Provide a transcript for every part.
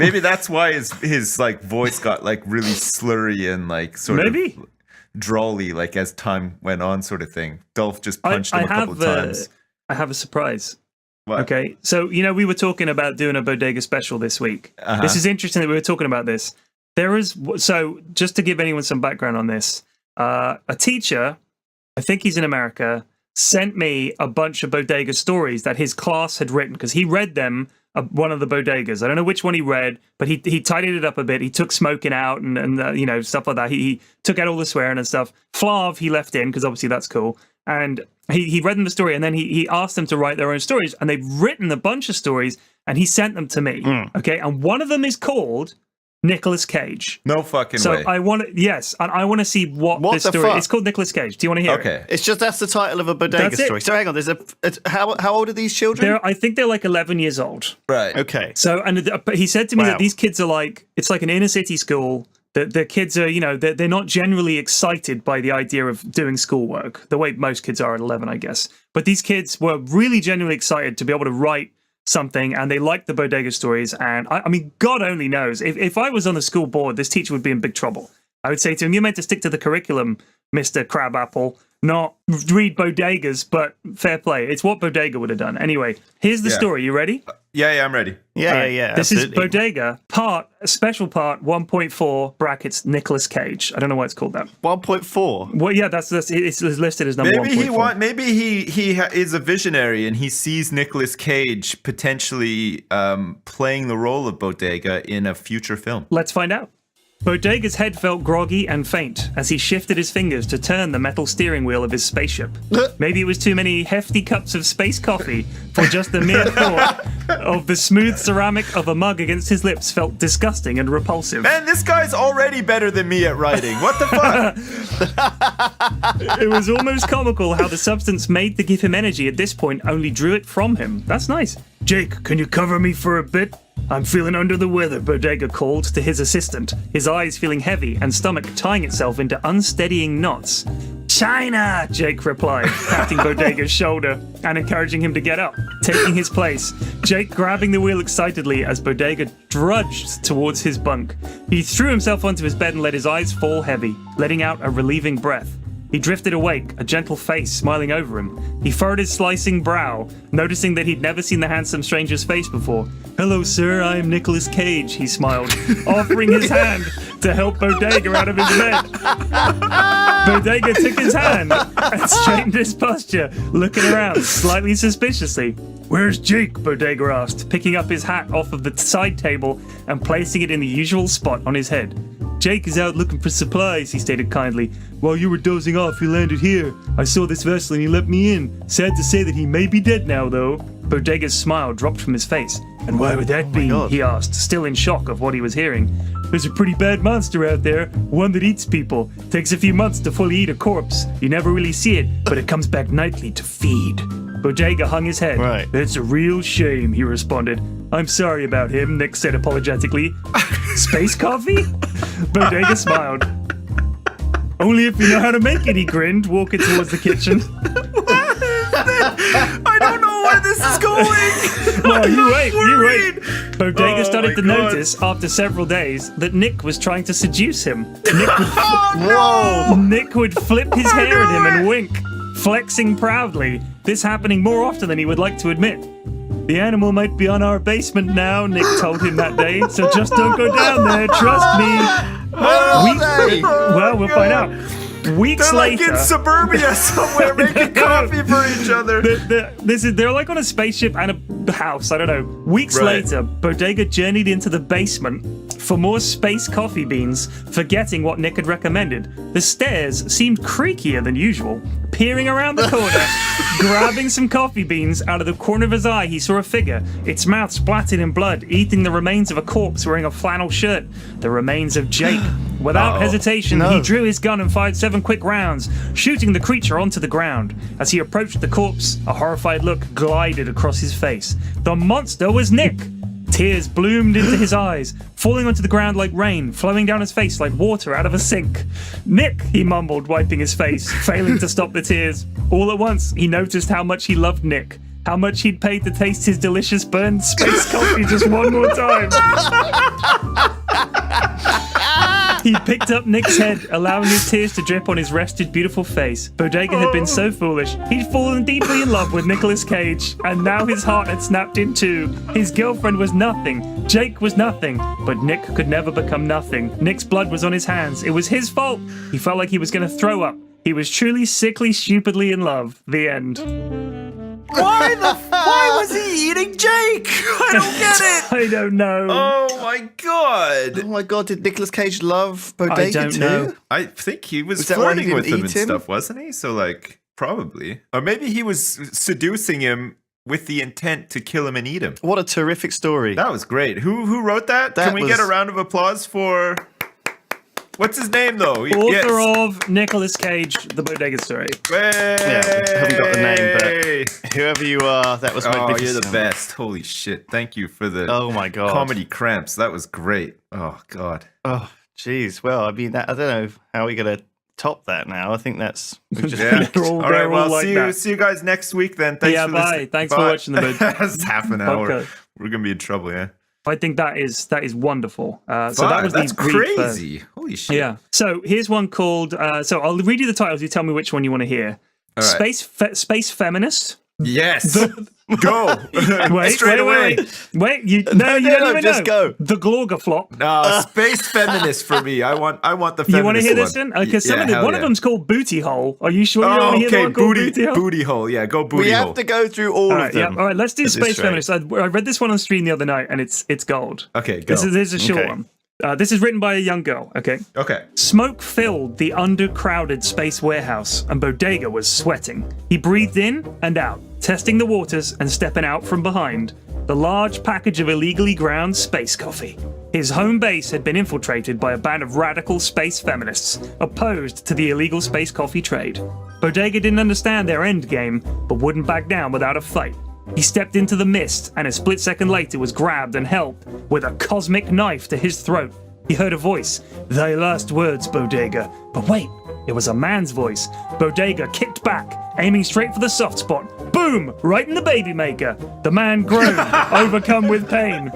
Maybe that's why his like voice got like really slurry and like sort of drawly, like as time went on, sort of thing. Dolph just punched him a couple times. I have a surprise. What? Okay, so we were talking about doing a bodega special this week. This is interesting that we were talking about this. So just to give anyone some background on this, a teacher, I think he's in America, sent me a bunch of bodega stories that his class had written because he read them. One of the bodegas. I don't know which one he read, but he tidied it up a bit. He took smoking out and stuff like that. He took out all the swearing and stuff. Flav he left in because obviously that's cool. And he read them the story, and then he asked them to write their own stories, and they've written a bunch of stories, and he sent them to me. Okay, and one of them is called Nicolas Cage. No fucking way. So I want to see what this story. It's called Nicolas Cage. Do you want to hear it? Okay. It's just that's the title of a bodega story. So hang on, how old are these children? I think they're like 11 years old. Right. Okay. So but he said to me that these kids are like, it's like an inner city school. The kids are, they're not generally excited by the idea of doing schoolwork the way most kids are at 11, I guess. But these kids were really genuinely excited to be able to write something, and they liked the bodega stories. And I mean, God only knows, if I was on the school board, this teacher would be in big trouble. I would say to him, you're meant to stick to the curriculum, Mr. Crabapple, not read bodegas, but fair play. It's what Bodega would have done. Anyway, here's the story. You ready? Yeah, I'm ready. Yeah. This is Bodega, special part 1.4 brackets Nicolas Cage. I don't know why it's called that. 1.4? Well, yeah, that's it's listed as number 1.4. Maybe he is a visionary and he sees Nicolas Cage potentially playing the role of Bodega in a future film. Let's find out. Bodega's head felt groggy and faint as he shifted his fingers to turn the metal steering wheel of his spaceship. Maybe it was too many hefty cups of space coffee, for just the mere thought of the smooth ceramic of a mug against his lips felt disgusting and repulsive. Man, this guy's already better than me at writing. What the fuck? It was almost comical how the substance made to give him energy at this point only drew it from him. That's nice. Jake, can you cover me for a bit? I'm feeling under the weather, Bodega called to his assistant, his eyes feeling heavy and stomach tying itself into unsteadying knots. China, Jake replied, patting Bodega's shoulder and encouraging him to get up, taking his place. Jake grabbing the wheel excitedly as Bodega drudged towards his bunk. He threw himself onto his bed and let his eyes fall heavy, letting out a relieving breath. He drifted awake, a gentle face smiling over him. He furrowed his slicing brow, noticing that he'd never seen the handsome stranger's face before. Hello, sir, I am Nicolas Cage, he smiled, offering his hand to help Bodega out of his bed. Bodega took his hand and straightened his posture, looking around slightly suspiciously. Where's Jake? Bodega asked, picking up his hat off of the side table and placing it in the usual spot on his head. Jake is out looking for supplies, he stated kindly. While you were dozing off, he landed here. I saw this vessel and he let me in. Sad to say that he may be dead now, though. Bodega's smile dropped from his face. And why would that be? He asked, still in shock of what he was hearing. There's a pretty bad monster out there, one that eats people. Takes a few months to fully eat a corpse. You never really see it, but it comes back nightly to feed. Bodega hung his head. Right. It's a real shame, he responded. I'm sorry about him, Nick said apologetically. Space coffee? Bodega smiled. Only if you know how to make it, he grinned, walking towards the kitchen. I don't know where this is going. Well, you wait. Bodega started to notice after several days that Nick was trying to seduce him. Nick would flip his hair at him and wink, flexing proudly, this happening more often than he would like to admit. The animal might be on our basement now, Nick told him that day, so just don't go down there, trust me. Well, we'll find out. Weeks later, like in suburbia somewhere making coffee for each other. They're like on a spaceship and a house, I don't know. Weeks later, Bodega journeyed into the basement for more space coffee beans, forgetting what Nick had recommended. The stairs seemed creakier than usual. Peering around the corner, grabbing some coffee beans out of the corner of his eye, he saw a figure, its mouth splattered in blood, eating the remains of a corpse wearing a flannel shirt. The remains of Jake. Without hesitation, he drew his gun and fired 7 quick rounds, shooting the creature onto the ground. As he approached the corpse, a horrified look glided across his face. The monster was Nick! Tears bloomed into his eyes, falling onto the ground like rain, flowing down his face like water out of a sink. Nick, he mumbled, wiping his face, failing to stop the tears. All at once, he noticed how much he loved Nick. how much he'd pay to taste his delicious burned space coffee just one more time. He picked up Nick's head, allowing his tears to drip on his rested, beautiful face. Bodega had been so foolish. He'd fallen deeply in love with Nicolas Cage, and now his heart had snapped in two. His girlfriend was nothing. Jake was nothing. But Nick could never become nothing. Nick's blood was on his hands. It was his fault. He felt like he was going to throw up. He was truly, sickly, stupidly in love. The end. Why was he eating Jake? I don't get it. I don't know. Oh my god. Oh my god, did Nicolas Cage love Bodega too? Know. I think he was that why he flirting with didn't him and eat him? stuff, wasn't he? So like, probably. Or maybe he was seducing him with the intent to kill him and eat him. What a terrific story. That was great. Who wrote that? Can we get a round of applause for... What's his name, though? Author of Nicolas Cage, The Bodega Story. Hey! Yeah, I haven't got the name, but whoever you are, that was magnificent. Oh, you're the best. Holy shit. Thank you for the my god, comedy cramps. That was great. Oh, God. Oh, jeez. Well, I mean, I don't know how we're going to top that now. I think that's... We've just Yeah. All right, well, like see you guys next week then. Thanks for bye. listening. Thanks for watching the That's half an hour. Okay. We're going to be in trouble, yeah. I think that is wonderful. So that was that's the brief, crazy. Holy shit. yeah. So here's one called. So I'll read you the titles. You tell me which one you want to hear. All right. Space Feminist. Yes. Go. Wait, Straight away. Wait. You don't even just know. go. The Glorgaflop. No, space feminist for me. I want the feminist You want to hear one. this one? Okay, Yeah, one of them's called Booty Hole. Are you sure you Oh, want to hear the okay. one called Booty Hole? Booty hole. Yeah, go booty We hole. have to go through all All of right, them. yeah. All right, let's do This is Space straight. Feminist. I read this one on stream the other night, and it's gold. Okay, go. This is a short Okay. one. This is written by a young girl. Okay. Okay. Smoke filled the undercrowded space warehouse, and Bodega was sweating. He breathed in and out, testing the waters and stepping out from behind the large package of illegally ground space coffee. His home base had been infiltrated by a band of radical space feminists opposed to the illegal space coffee trade. Bodega didn't understand their end game, but wouldn't back down without a fight. He stepped into the mist, and a split second later was grabbed and held with a cosmic knife to his throat. He heard a voice. Thy last words, Bodega. But wait, it was a man's voice. Bodega kicked back, aiming straight for the soft spot. Boom! Right in the baby maker. The man groaned, overcome with pain.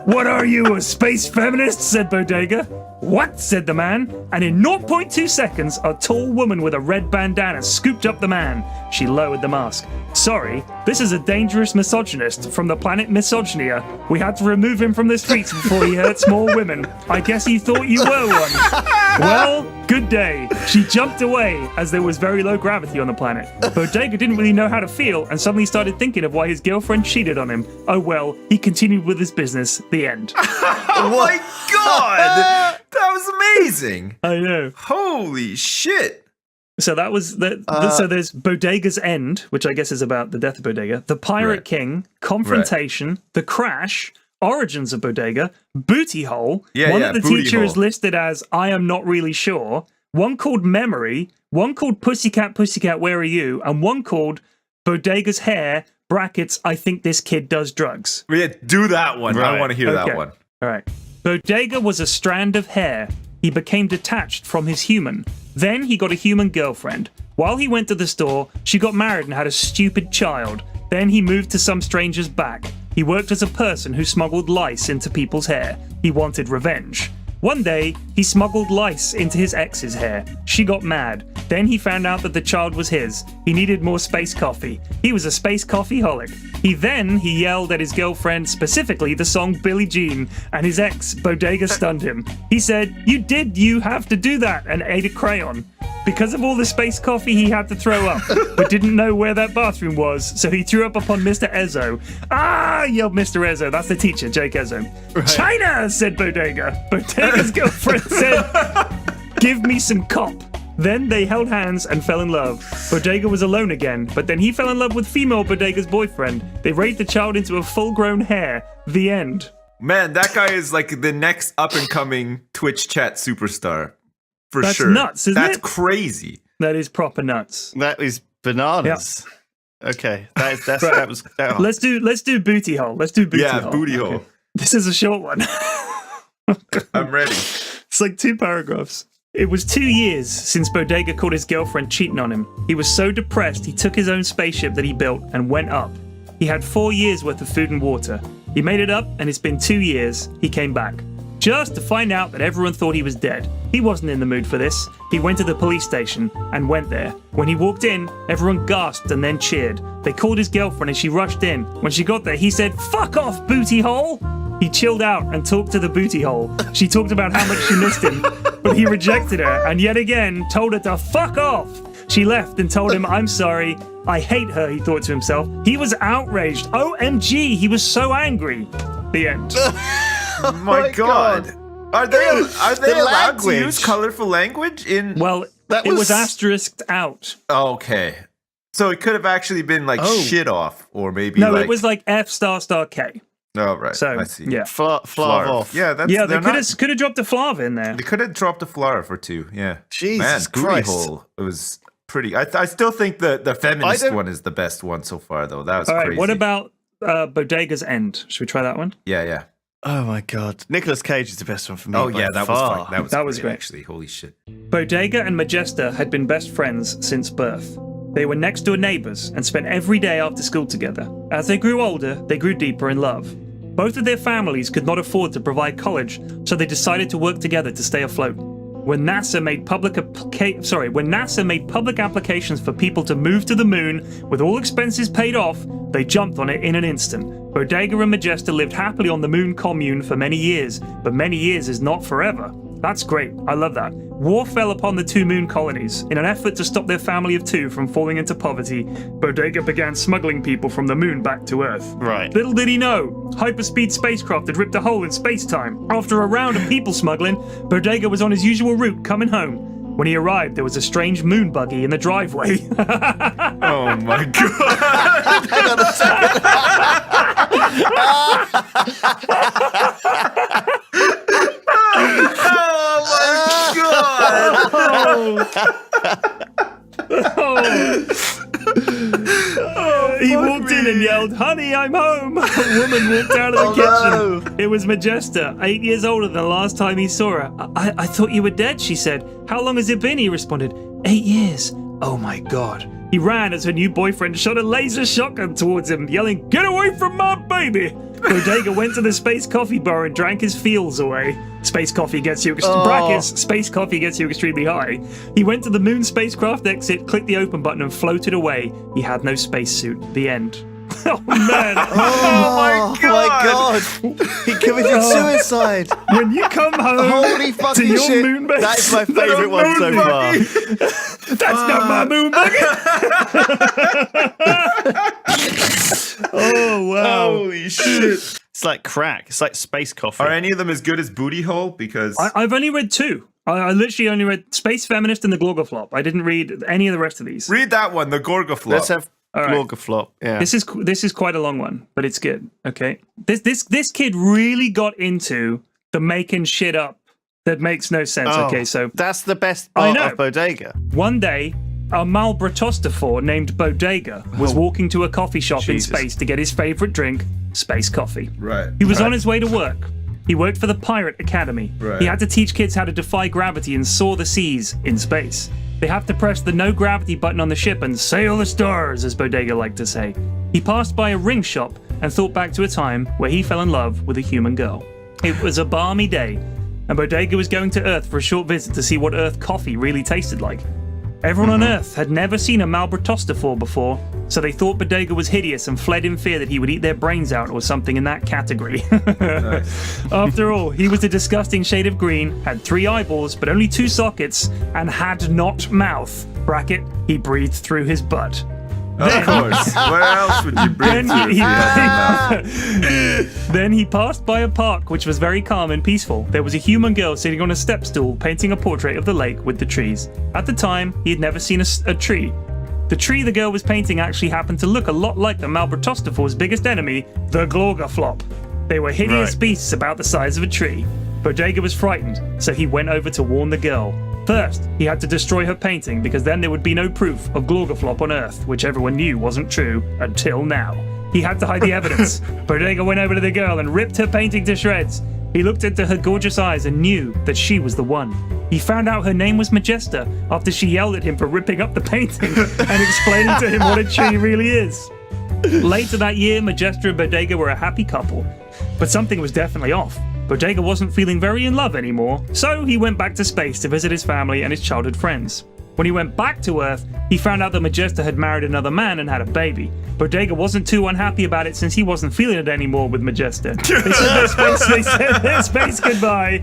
What are you, a space feminist? Said Bodega. What? Said the man. And in 0.2 seconds, a tall woman with a red bandana scooped up the man. She lowered the mask. Sorry, this is a dangerous misogynist from the planet Misogynia. We had to remove him from the streets before he hurts more women. I guess he thought you were one. Well, good day. She jumped away as there was very low gravity on the planet. Bodega didn't really know how to feel and suddenly started thinking of why his girlfriend cheated on him. Oh well, he continued with his business. The end. Oh my god! That was amazing. I know. Holy shit. So that was so there's Bodega's End, which I guess is about the death of Bodega, The Pirate Right. King, Confrontation, The Crash, Origins of Bodega, Booty Hole, Yeah, one yeah, that the Booty teacher Hole. is listed as I am not really sure, one called Memory, one called Pussycat, Pussycat, Where Are You, and one called Bodega's Hair, brackets, I think this kid does drugs. Yeah, do that one. I Right. want to hear Okay. that one. All right. Bodega was a strand of hair. He became detached from his human. Then he got a human girlfriend. While he went to the store, she got married and had a stupid child. Then he moved to some stranger's back. He worked as a person who smuggled lice into people's hair. He wanted revenge. One day, he smuggled lice into his ex's hair. She got mad. Then he found out that the child was his. He needed more space coffee. He was a space coffee-holic. He yelled at his girlfriend, specifically the song Billie Jean, and his ex, Bodega, stunned him. He said, you have to do that, and ate a crayon. Because of all the space coffee, he had to throw up, but didn't know where that bathroom was, so he threw up upon Mr. Ezzo. Ah, yelled Mr. Ezzo. That's the teacher, Jake Ezzo. Right. China, said Bodega. Bodega's girlfriend said, give me some cop. Then they held hands and fell in love. Bodega was alone again, but then he fell in love with female Bodega's boyfriend. They raised the child into a full-grown hare. The end. Man, that guy is like the next up-and-coming Twitch chat superstar. For That's sure. nuts, isn't That's it? crazy. That is proper nuts. That is bananas. Okay, that was. Let's do Booty Hole. Let's do Booty Hole. Yeah, booty hole. Okay. This is a short one. I'm ready. It's like 2 paragraphs. It was 2 years since Bodega caught his girlfriend cheating on him. He was so depressed he took his own spaceship that he built and went up. He had 4 years worth of food and water. He made it up, and it's been 2 years. He came back. Just to find out that everyone thought he was dead. He wasn't in the mood for this. He went to the police station and went there. When he walked in, everyone gasped and then cheered. They called his girlfriend and she rushed in. When she got there, he said, "Fuck off, booty hole!" He chilled out and talked to the booty hole. She talked about how much she missed him, but he rejected her and yet again told her to fuck off. She left and told him, "I'm sorry. I hate her," he thought to himself. He was outraged. OMG, he was so angry. The end. Oh my God. Are they the allowed to language. use colorful language in? Well, it was asterisked out. Okay. So it could have actually been like shit off, or maybe No, like... it was like F***K. Oh, right. So, I see. yeah. Flarv off. Yeah, that's... Yeah, they they're could have dropped a flav in there. They could have dropped a flarv or two, yeah. Jesus Man, booty Christ. hole. It was pretty... I still think the feminist one is the best one so far, though. That was All right, crazy. what about Bodega's End? Should we try that one? Yeah. Oh my God. Nicolas Cage is the best one for me. Oh, by yeah, that far. was fun. That was great. Actually, holy shit. Bodega and Majesta had been best friends since birth. They were next door neighbors and spent every day after school together. As they grew older, they grew deeper in love. Both of their families could not afford to provide college, so they decided to work together to stay afloat. When NASA made public applications for people to move to the moon with all expenses paid off, they jumped on it in an instant. Bodega and Majesta lived happily on the moon commune for many years, but many years is not forever. That's great. I love that. War fell upon the two moon colonies. In an effort to stop their family of two from falling into poverty, Bodega began smuggling people from the moon back to Earth. Right. Little did he know, hyperspeed spacecraft had ripped a hole in space-time. After a round of people smuggling, Bodega was on his usual route coming home. When he arrived, there was a strange moon buggy in the driveway. Oh my God. Hang on a second. He walked in and yelled, "Honey, I'm home!" A woman walked out of the kitchen. No. It was Majesta, 8 years older than the last time he saw her. I thought you were dead, she said. "How long has it been?" he responded. 8 years. Oh my God. He ran as her new boyfriend shot a laser shotgun towards him, yelling, "Get away from my baby!" Bodega went to the space coffee bar and drank his feels away. Space coffee gets you space coffee gets you extremely high. He went to the moon spacecraft exit, clicked the open button, and floated away. He had no spacesuit. The end. Oh man! Oh my God! He committed suicide. When you come home Holy to fucking your shit. moon base, That is my favourite one so far. that's not my moon buggy. Oh wow! Holy shit! It's like crack. It's like space coffee. Are any of them as good as Booty Hole? Because I've only read two. I literally only read Space Feminist and the Glorgaflop. I didn't read any of the rest of these. read that one, the Gorgaflop. Let's have right. Glorgaflop. Yeah. This is quite a long one, but it's good. Okay, this kid really got into the making shit up that makes no sense. Okay, so that's the best part of Bodega. one day, a Malbratostaphore named Bodega was walking to a coffee shop in space to get his favorite drink, space coffee. Right. He was on his way to work. He worked for the Pirate Academy. Right. He had to teach kids how to defy gravity and soar the seas in space. They have to press the no gravity button on the ship and sail the stars, as Bodega liked to say. He passed by a ring shop and thought back to a time where he fell in love with a human girl. It was a balmy day, and Bodega was going to Earth for a short visit to see what Earth coffee really tasted like. Everyone on Earth had never seen a Malbratostaphore before, so they thought Bodega was hideous and fled in fear that he would eat their brains out or something in that category. After all, he was a disgusting shade of green, had 3 eyeballs but only 2 sockets, and had not mouth. Bracket, he breathed through his butt. Of course. Where else would you breathe through if you had Then he passed by a park which was very calm and peaceful. There was a human girl sitting on a step stool painting a portrait of the lake with the trees. At the time, he had never seen a tree. The tree the girl was painting actually happened to look a lot like the Malbratostaphore's biggest enemy, the Glorgaflop. They were hideous beasts about the size of a tree. Bodega was frightened, so he went over to warn the girl. First, he had to destroy her painting because then there would be no proof of Glorgaflop on Earth, which everyone knew wasn't true until now. He had to hide the evidence. Bodega went over to the girl and ripped her painting to shreds. He looked into her gorgeous eyes and knew that she was the one. He found out her name was Majesta after she yelled at him for ripping up the painting and explaining to him what a tree really is. Later that year, Majesta and Bodega were a happy couple. But something was definitely off. Bodega wasn't feeling very in love anymore, so he went back to space to visit his family and his childhood friends. When he went back to Earth, he found out that Majesta had married another man and had a baby. Bodega wasn't too unhappy about it since he wasn't feeling it anymore with Majesta. They said their space goodbye,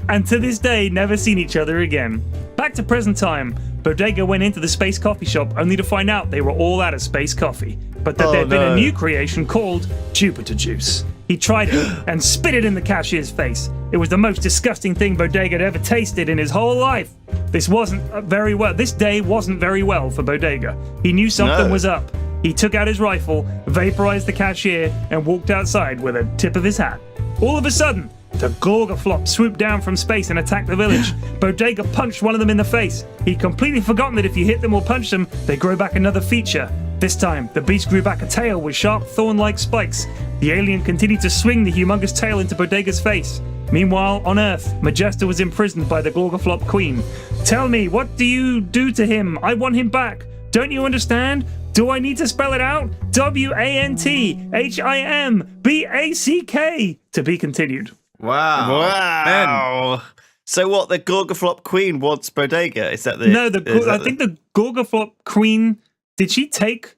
and to this day, never seen each other again. Back to present time, Bodega went into the space coffee shop only to find out they were all out of space coffee, but that there'd been a new creation called Jupiter Juice. He tried it and spit it in the cashier's face. It was the most disgusting thing Bodega had ever tasted in his whole life. This day wasn't very well for Bodega. He knew something was up. He took out his rifle, vaporized the cashier, and walked outside with a tip of his hat. All of a sudden, the Gorgaflop swooped down from space and attacked the village. Bodega punched one of them in the face. He'd completely forgotten that if you hit them or punched them, they grow back another feature. This time, the beast grew back a tail with sharp thorn-like spikes. The alien continued to swing the humongous tail into Bodega's face. Meanwhile, on Earth, Majesta was imprisoned by the Gorgaflop Queen. Tell me, what do you do to him? I want him back. Don't you understand? Do I need to spell it out? WANTHIMBACK. To be continued. Wow. Man. So what, the Gorgaflop Queen wants Bodega? Is that the... No, I think the Gorgaflop Queen... Did she take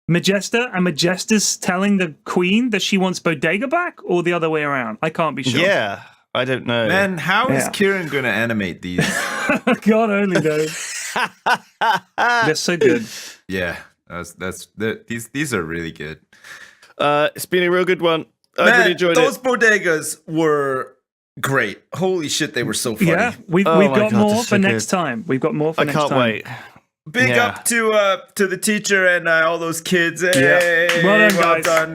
Majesta and Majesta's telling the Queen that she wants Bodega back, or the other way around? I can't be sure. Yeah, I don't know. Man, how is Kieran going to animate these? God only knows. They're so good. Yeah, these are really good. It's been a real good one. I really enjoyed those bodegas were great. Holy shit, they were so funny. Yeah, we've got more for next time. We've got more for next time. I can't wait. Big up to the teacher and all those kids. Hey, well done, guys. Done.